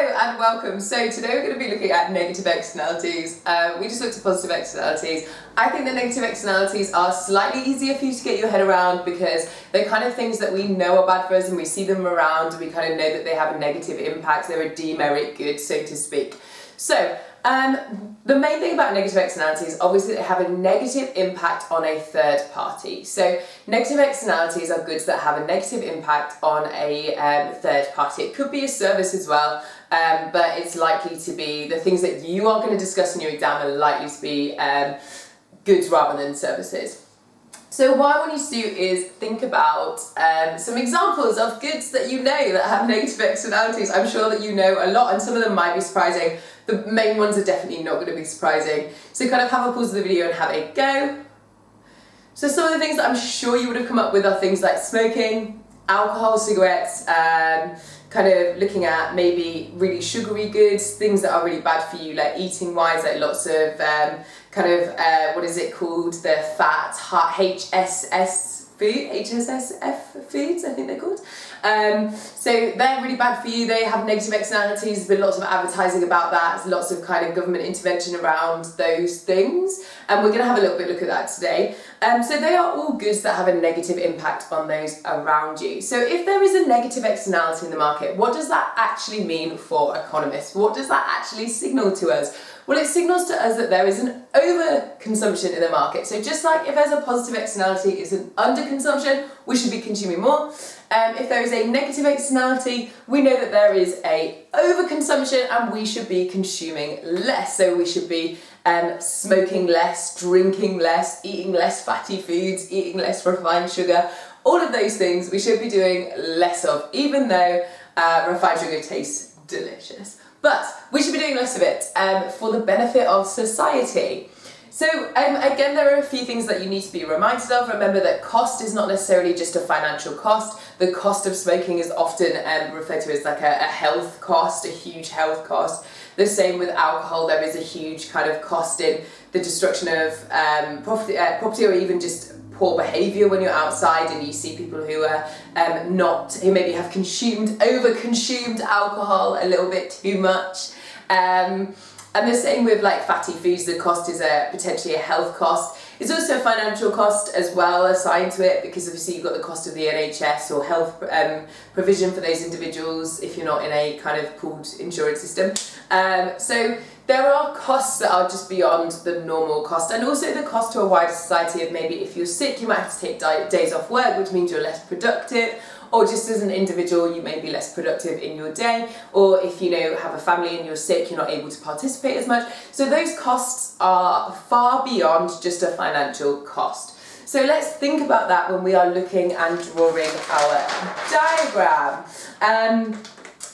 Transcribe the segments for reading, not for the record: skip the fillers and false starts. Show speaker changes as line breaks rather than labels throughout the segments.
and welcome. So today we're going to be looking at negative externalities. We just looked at positive externalities. I think the negative externalities are slightly easier for you to get your head around because they're kind of things that we know are bad for us and we see them around. We kind of know that they have a negative impact. They're a demerit good, so to speak. So the main thing about negative externalities, obviously they have a negative impact on a third party. So negative externalities are goods that have a negative impact on a third party. It could be a service as well, but it's likely to be the things that you are going to discuss in your exam are likely to be goods rather than services. So what I want you to do is think about some examples of goods that you know that have negative externalities. I'm sure that you know a lot and some of them might be surprising. The main ones are definitely not going to be surprising. So kind of have a pause of the video and have a go. So some of the things that I'm sure you would have come up with are things like smoking, alcohol, cigarettes, kind of looking at maybe really sugary goods, things that are really bad for you, like eating wise, like lots of what is it called? The fat HSSF foods, I think they're called. So they're really bad for you. They have negative externalities. There's been lots of advertising about that. There's lots of kind of government intervention around those things. And we're going to have a little bit look at that today. So they are all goods that have a negative impact on those around you. So if there is a negative externality in the market, what does that actually mean for economists? What does that actually signal to us? Well, it signals to us that there is an overconsumption in the market. So just like if there's a positive externality, it's an underconsumption, we should be consuming more. If there is a negative externality, we know that there is a overconsumption and we should be consuming less. So we should be smoking less, drinking less, eating less fatty foods, eating less refined sugar. All of those things we should be doing less of, even though refined sugar tastes delicious. But we should be doing less of it for the benefit of society. So again, there are a few things that you need to be reminded of. Remember that cost is not necessarily just a financial cost. The cost of smoking is often referred to as like a health cost, a huge health cost. The same with alcohol. There is a huge kind of cost in the destruction of property or even just poor behaviour when you're outside and you see people who are who maybe have over-consumed alcohol a little bit too much. And the same with like fatty foods, the cost is potentially a health cost. It's also a financial cost as well assigned to it because obviously you've got the cost of the NHS or health provision for those individuals if you're not in a kind of pooled insurance system. So there are costs that are just beyond the normal cost, and also the cost to a wider society of maybe if you're sick you might have to take days off work, which means you're less productive, or just as an individual you may be less productive in your day, or if you have a family and you're sick you're not able to participate as much. So those costs are far beyond just a financial cost. So let's think about that when we are looking and drawing our diagram.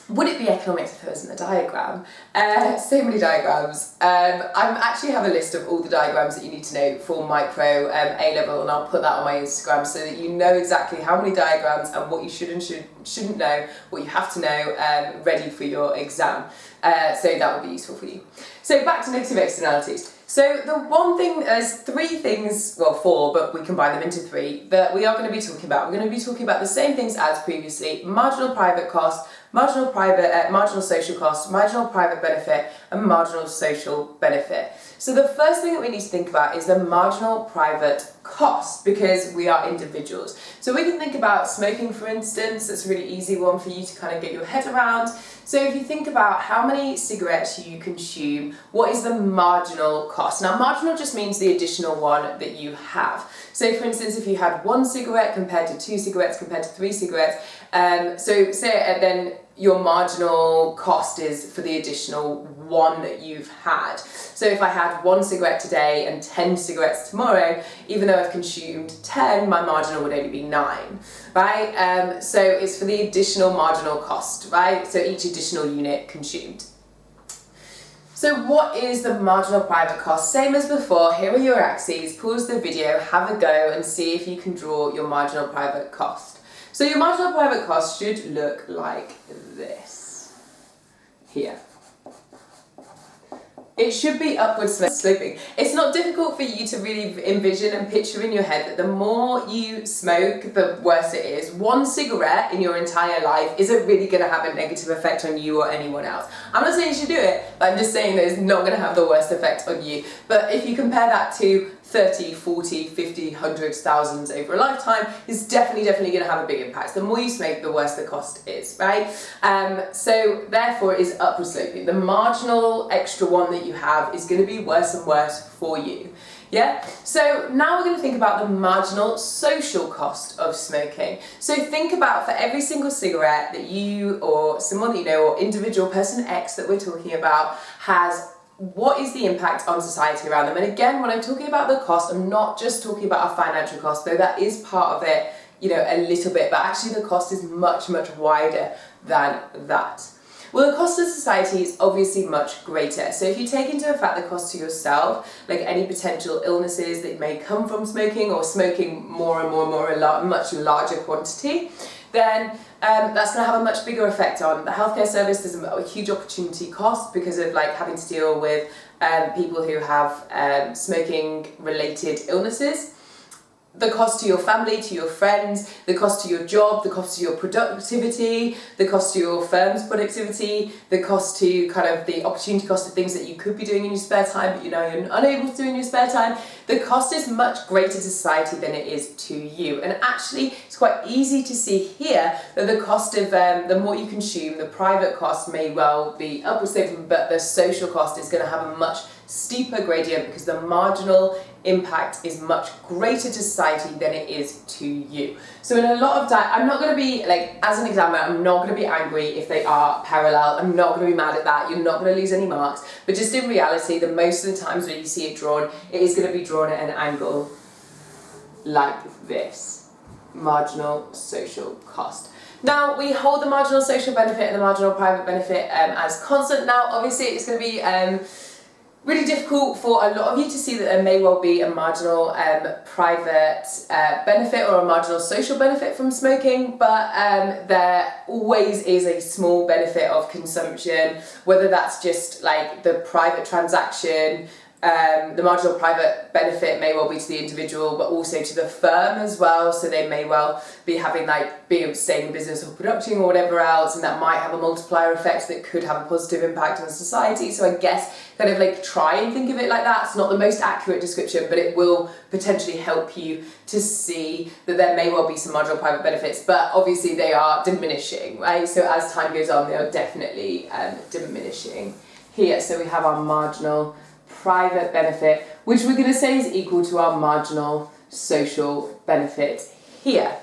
Would it be economics if there wasn't a diagram? So many diagrams. I actually have a list of all the diagrams that you need to know for micro A-level, and I'll put that on my Instagram so that you know exactly how many diagrams and what you should and shouldn't know, what you have to know ready for your exam. So that will be useful for you. So back to negative externalities. So the one thing, there's three things, well 4, but we combine them into 3, that we are going to be talking about. We're going to be talking about the same things as previously: marginal private cost, marginal social cost, marginal private benefit, and marginal social benefit. So the first thing that we need to think about is the marginal private cost, because we are individuals. So we can think about smoking, for instance. That's a really easy one for you to kind of get your head around. So if you think about how many cigarettes you consume, what is the marginal cost? Now marginal just means the additional one that you have. So for instance, if you had 1 cigarette compared to 2 cigarettes compared to 3 cigarettes, then your marginal cost is for the additional 1 that you've had. So if I had 1 cigarette today and 10 cigarettes tomorrow, even though I've consumed 10, my marginal would only be 9, right? So it's for the additional marginal cost, right? So each additional unit consumed. So what is the marginal private cost? Same as before, here are your axes. Pause the video, have a go and see if you can draw your marginal private cost. So your marginal private cost should look like this here. It should be upward sloping. It's not difficult for you to really envision and picture in your head that the more you smoke, the worse it is. One cigarette in your entire life isn't really going to have a negative effect on you or anyone else. I'm not saying you should do it, but I'm just saying that it's not going to have the worst effect on you. But if you compare that to 30, 40, 50, hundreds, thousands over a lifetime, it's definitely going to have a big impact. The more you smoke, the worse the cost is, right? So therefore it is upward sloping. The marginal extra one that you have is going to be worse and worse for you. Yeah? So now we're going to think about the marginal social cost of smoking. So think about for every single cigarette that you or someone that you know or individual person X that we're talking about has, what is the impact on society around them? And again, when I'm talking about the cost, I'm not just talking about a financial cost, though that is part of it, you know, a little bit, but actually the cost is much, much wider than that. Well, the cost to society is obviously much greater. So if you take into account the cost to yourself, like any potential illnesses that may come from smoking or smoking more and more, a much larger quantity, then that's going to have a much bigger effect on the healthcare service. There's a huge opportunity cost because of like having to deal with people who have smoking related illnesses. The cost to your family, to your friends, the cost to your job, the cost to your productivity, the cost to your firm's productivity, the cost to kind of the opportunity cost of things that you could be doing in your spare time but you know you're unable to do in your spare time. The cost is much greater to society than it is to you. And actually it's quite easy to see here that the cost of the more you consume, the private cost may well be upward sloping, but the social cost is going to have a much steeper gradient because the marginal impact is much greater to society than it is to you. So in a lot of I'm not going to be, like, as an examiner, I'm not going to be angry if they are parallel. I'm not going to be mad at that. You're not going to lose any marks. But just in reality, the most of the times when you see it drawn, it is going to be drawn at an angle like this. Marginal social cost. Now, we hold the marginal social benefit and the marginal private benefit as constant. Now, obviously, it's going to be really difficult for a lot of you to see that there may well be a marginal private benefit or a marginal social benefit from smoking, but there always is a small benefit of consumption, whether that's just like the private transaction. The marginal private benefit may well be to the individual, but also to the firm as well. So they may well be having being staying in business or production or whatever else, and that might have a multiplier effect that could have a positive impact on society. So I guess kind of like try and think of it like that. It's not the most accurate description, but it will potentially help you to see that there may well be some marginal private benefits, but obviously they are diminishing, right? So as time goes on, they are definitely diminishing here. So we have our marginal private benefit, which we're going to say is equal to our marginal social benefit here.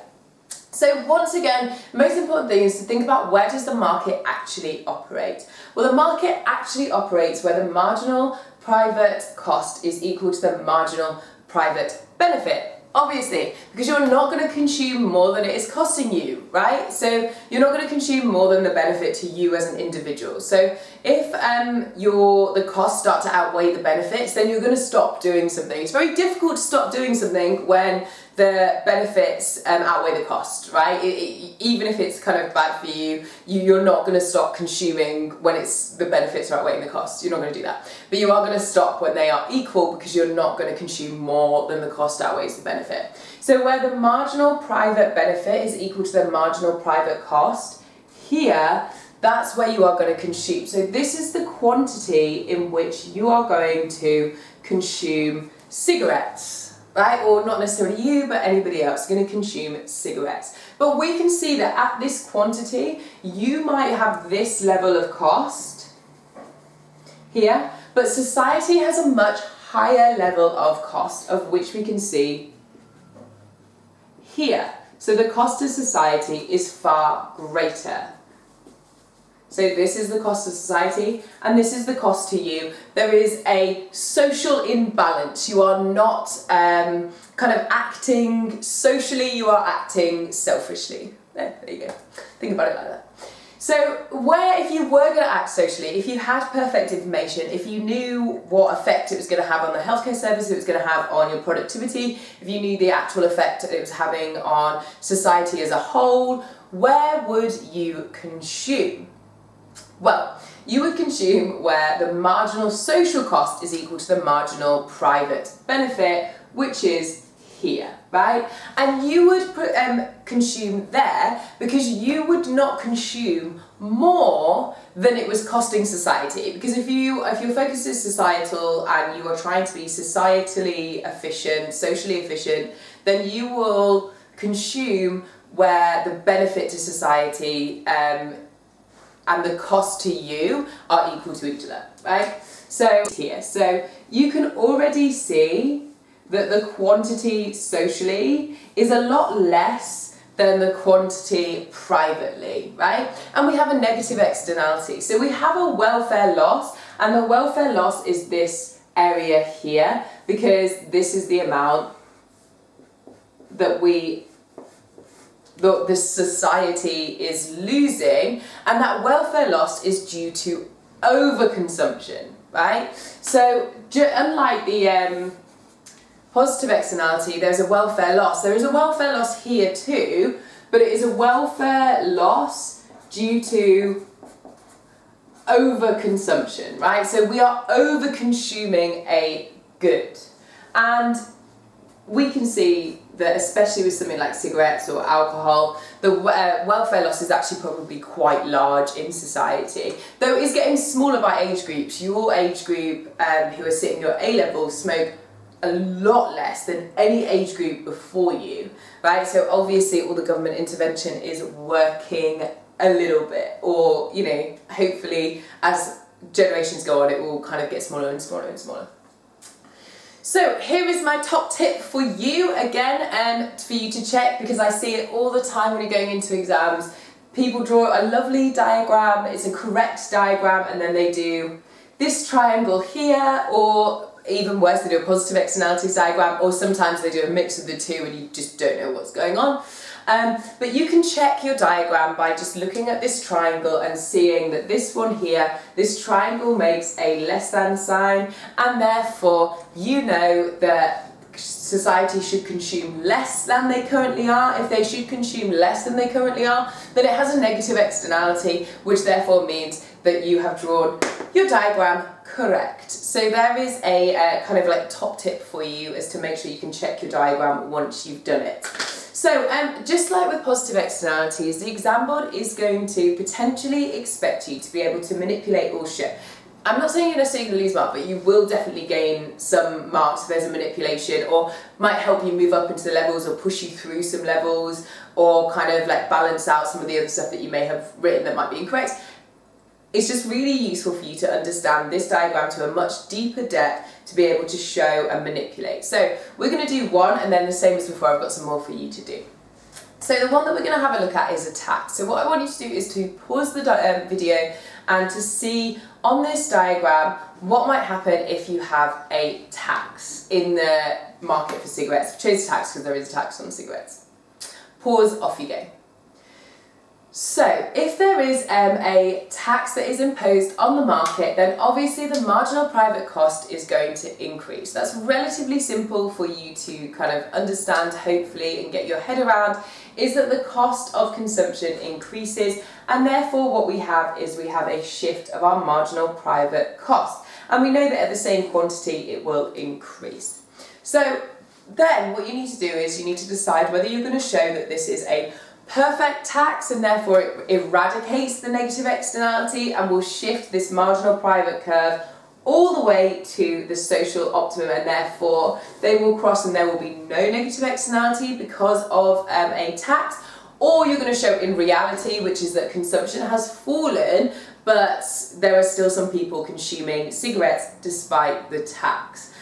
So once again, the most important thing is to think about, where does the market actually operate? Well, the market actually operates where the marginal private cost is equal to the marginal private benefit. Obviously, because you're not going to consume more than it is costing you, right? So you're not going to consume more than the benefit to you as an individual. So if the costs start to outweigh the benefits, then you're going to stop doing something. It's very difficult to stop doing something when the benefits outweigh the cost, right? Even if it's kind of bad for you, you're not going to stop consuming when the benefits are outweighing the cost. You're not going to do that. But you are going to stop when they are equal, because you're not going to consume more than the cost outweighs the benefit. So where the marginal private benefit is equal to the marginal private cost, here, that's where you are going to consume. So this is the quantity in which you are going to consume cigarettes. Right? Or not necessarily you, but anybody else going to consume cigarettes. But we can see that at this quantity, you might have this level of cost here, but society has a much higher level of cost, of which we can see here. So the cost to society is far greater. So this is the cost to society, and this is the cost to you. There is a social imbalance. You are not kind of acting socially, you are acting selfishly. There you go. Think about it like that. So if you were going to act socially, if you had perfect information, if you knew what effect it was going to have on the healthcare service, it was going to have on your productivity, if you knew the actual effect it was having on society as a whole, where would you consume? Well, you would consume where the marginal social cost is equal to the marginal private benefit, which is here, right? And you would consume there because you would not consume more than it was costing society. Because if your focus is societal and you are trying to be societally efficient, socially efficient, then you will consume where the benefit to society and the cost to you are equal to each other, right? So here, so you can already see that the quantity socially is a lot less than the quantity privately, right? And we have a negative externality. So we have a welfare loss, and the welfare loss is this area here, because this is the amount that the society is losing, and that welfare loss is due to overconsumption, right? So unlike the positive externality, there's a welfare loss. There is a welfare loss here too, but it is a welfare loss due to overconsumption, right? So we are over-consuming a good. And we can see that especially with something like cigarettes or alcohol, the welfare loss is actually probably quite large in society. Though it is getting smaller by age groups. Your age group who are sitting your A-level smoke a lot less than any age group before you, right? So obviously all the government intervention is working a little bit, or, you know, hopefully as generations go on it will kind of get smaller and smaller and smaller. So here is my top tip for you again, for you to check, because I see it all the time when you're going into exams. People draw a lovely diagram, it's a correct diagram, and then they do this triangle here, or even worse, they do a positive externalities diagram, or sometimes they do a mix of the two and you just don't know what's going on. But you can check your diagram by just looking at this triangle and seeing that this one here, this triangle makes a less than sign, and therefore you know that society should consume less than they currently are. If they should consume less than they currently are, then it has a negative externality, which therefore means that you have drawn your diagram correct. So there is a kind of like top tip for you as to make sure you can check your diagram once you've done it. So just like with positive externalities, the exam board is going to potentially expect you to be able to manipulate or show. I'm not saying you're necessarily going to lose marks, but you will definitely gain some marks if there's a manipulation, or might help you move up into the levels or push you through some levels, or kind of like balance out some of the other stuff that you may have written that might be incorrect. It's just really useful for you to understand this diagram to a much deeper depth to be able to show and manipulate. So we're going to do one, and then the same as before, I've got some more for you to do. So the one that we're going to have a look at is a tax. So what I want you to do is to pause the video and to see on this diagram what might happen if you have a tax in the market for cigarettes. I've chosen tax because there is a tax on cigarettes. Pause, off you go. So if there is a tax that is imposed on the market, then obviously the marginal private cost is going to increase. That's relatively simple for you to kind of understand, hopefully, and get your head around, is that the cost of consumption increases, and therefore what we have is we have a shift of our marginal private cost. And we know that at the same quantity it will increase. So then what you need to do is you need to decide whether you're going to show that this is a perfect tax and therefore it eradicates the negative externality and will shift this marginal private curve all the way to the social optimum, and therefore they will cross and there will be no negative externality because of a tax. Or you're going to show in reality, which is that consumption has fallen, but there are still some people consuming cigarettes despite the tax.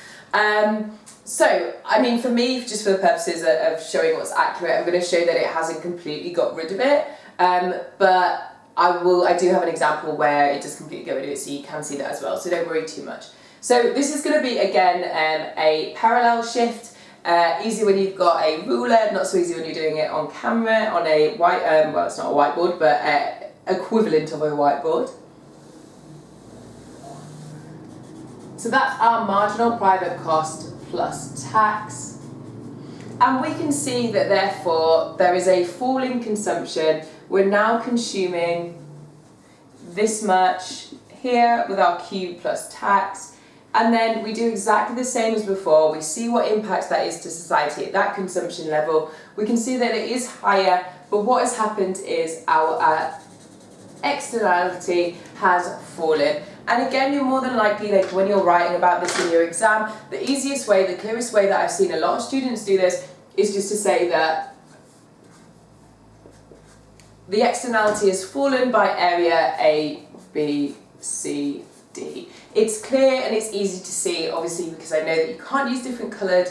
So, I mean, for me, just for the purposes of showing what's accurate, I'm going to show that it hasn't completely got rid of it, but I do have an example where it does completely get rid of it, so you can see that as well, so don't worry too much. So this is going to be, again, a parallel shift. Easy when you've got a ruler, not so easy when you're doing it on camera, on a white, well, it's not a whiteboard, but equivalent of a whiteboard. So that's our marginal private cost plus tax. And we can see that therefore there is a fall in consumption. We're now consuming this much here with our Q plus tax. And then we do exactly the same as before. We see what impacts that is to society at that consumption level. We can see that it is higher, but what has happened is our externality has fallen. And again, you're more than likely, like when you're writing about this in your exam, the easiest way, the clearest way that I've seen a lot of students do this is just to say that the externality has fallen by area A, B, C, D. It's clear and it's easy to see, obviously, because I know that you can't use different coloured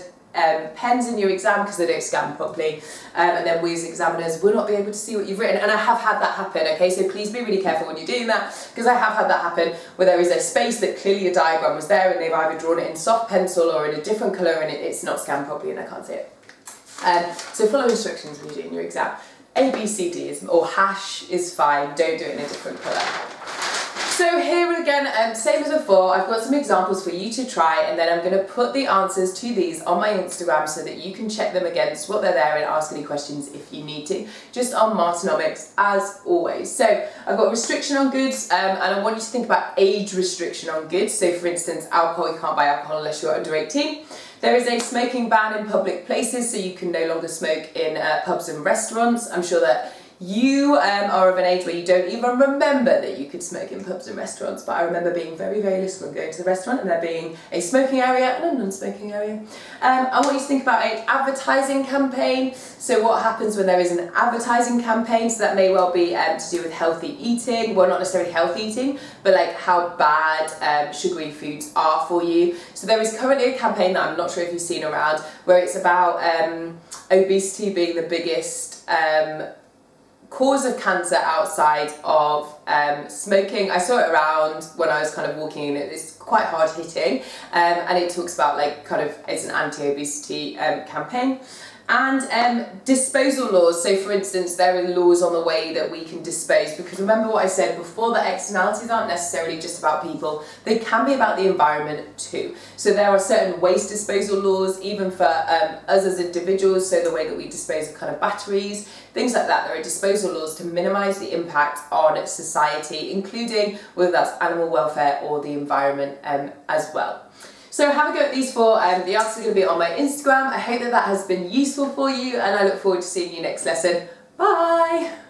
pens in your exam because they don't scan properly, and then we as examiners will not be able to see what you've written. And I have had that happen, okay, so please be really careful when you're doing that, because I have had that happen where there is a space that clearly a diagram was there and they've either drawn it in soft pencil or in a different colour and it's not scanned properly and I can't see it. So follow instructions when you're doing your exam. A, B, C, D is, or hash is fine, don't do it in a different colour. So here again, same as before, I've got some examples for you to try, and then I'm going to put the answers to these on my Instagram so that you can check them against what they're there and ask any questions if you need to, just on Martinomics as always. So I've got restriction on goods, and I want you to think about age restriction on goods. So for instance, alcohol, you can't buy alcohol unless you're under 18. There is a smoking ban in public places, so you can no longer smoke in pubs and restaurants. I'm sure that you are of an age where you don't even remember that you could smoke in pubs and restaurants, but I remember being very, very little and going to the restaurant and there being a smoking area and a non-smoking area. I want you to think about an advertising campaign. So what happens when there is an advertising campaign? So that may well be to do with healthy eating. Well, not necessarily healthy eating, but like how bad sugary foods are for you. So there is currently a campaign that I'm not sure if you've seen around, where it's about obesity being the biggest cause of cancer outside of smoking. I saw it around when I was kind of walking in. It's quite hard hitting, and it talks about like kind of, it's an anti-obesity campaign. And disposal laws. So for instance, there are laws on the way that we can dispose, because remember what I said before, that externalities aren't necessarily just about people, they can be about the environment too. So there are certain waste disposal laws, even for us as individuals, so the way that we dispose of kind of batteries, things like that. There are disposal laws to minimise the impact on society, including whether that's animal welfare or the environment as well. So have a go at these four. The answers are going to be on my Instagram. I hope that that has been useful for you, and I look forward to seeing you next lesson. Bye!